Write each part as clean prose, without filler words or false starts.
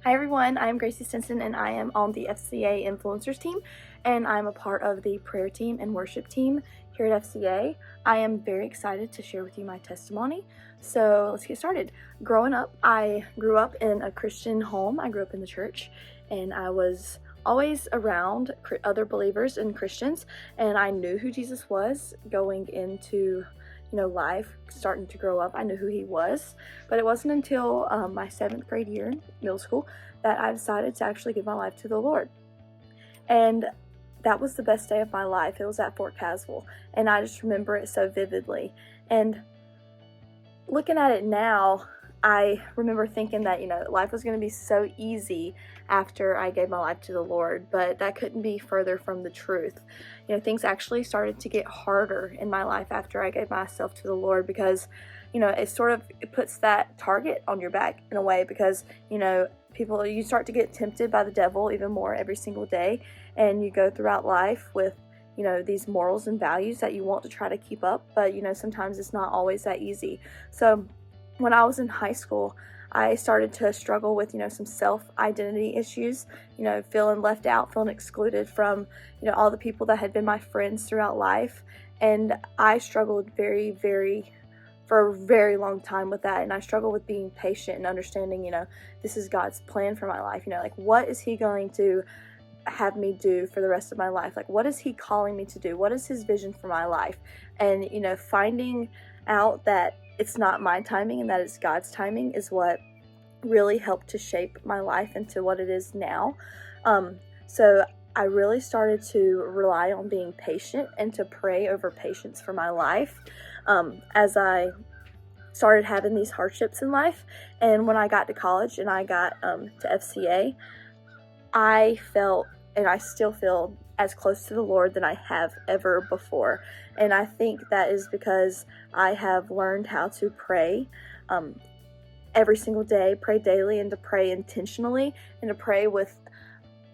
Hi everyone, I'm Gracie Stinson and I am on the FCA Influencers team, and I'm a part of the prayer team and worship team here at FCA. I am very excited to share with you my testimony. So let's get started. Growing up, I grew up in a Christian home. I grew up in the church, and I was always around other believers and Christians, and I knew who Jesus was going into life, starting to grow up. I knew who he was, but it wasn't until my 7th grade year in middle school that I decided to actually give my life to the Lord. And that was the best day of my life. It was at Fort Caswell, and I just remember it so vividly. And looking at it now, I remember thinking that, life was going to be so easy after I gave my life to the Lord, but that couldn't be further from the truth. Things actually started to get harder in my life after I gave myself to the Lord, because, it puts that target on your back in a way, because, you start to get tempted by the devil even more every single day, and you go throughout life with these morals and values that you want to try to keep up, but sometimes it's not always that easy. So when I was in high school, I started to struggle with, some self-identity issues, feeling left out, feeling excluded from, all the people that had been my friends throughout life. And I struggled for a very long time with that. And I struggled with being patient and understanding, this is God's plan for my life. What is he going to have me do for the rest of my life? What is he calling me to do? What is his vision for my life? And, finding out that it's not my timing and that it's God's timing is what really helped to shape my life into what it is now. So I really started to rely on being patient and to pray over patience for my life as I started having these hardships in life. And when I got to college and I got to FCA, I felt, and I still feel, as close to the Lord than I have ever before. And I think that is because I have learned how to pray every single day, pray daily, and to pray intentionally, and to pray with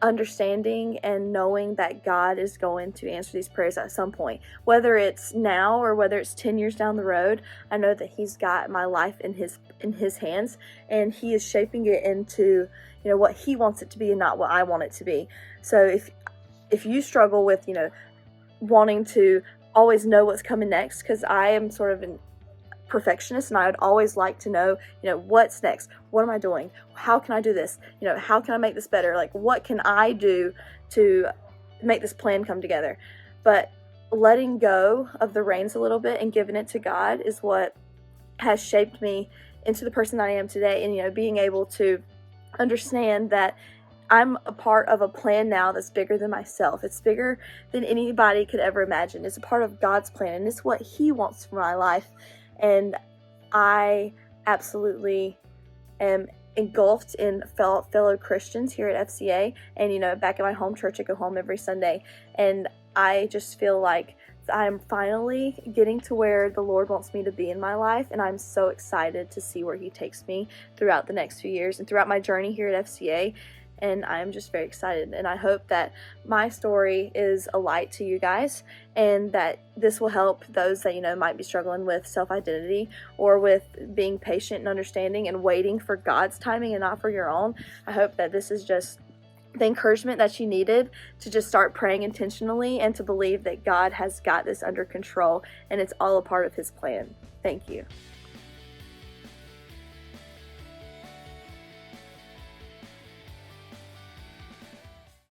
understanding and knowing that God is going to answer these prayers at some point. Whether it's now or whether it's 10 years down the road, I know that he's got my life in his hands, and he is shaping it into what he wants it to be and not what I want it to be. So if you struggle with wanting to always know what's coming next, because I am sort of a perfectionist and I would always like to know what's next, what am I doing, how can I do this, how can I make this better, what can I do to make this plan come together. But letting go of the reins a little bit and giving it to God is what has shaped me into the person that I am today. And being able to understand that I'm a part of a plan now that's bigger than myself. It's bigger than anybody could ever imagine. It's a part of God's plan, and it's what he wants for my life. And I absolutely am engulfed in fellow Christians here at FCA. And, back at my home church, I go home every Sunday. And I just feel like I'm finally getting to where the Lord wants me to be in my life, and I'm so excited to see where he takes me throughout the next few years and throughout my journey here at FCA. And I'm just very excited, and I hope that my story is a light to you guys, and that this will help those that might be struggling with self-identity or with being patient and understanding and waiting for God's timing and not for your own. I hope that this is just the encouragement that you needed to just start praying intentionally and to believe that God has got this under control, and it's all a part of his plan. Thank you.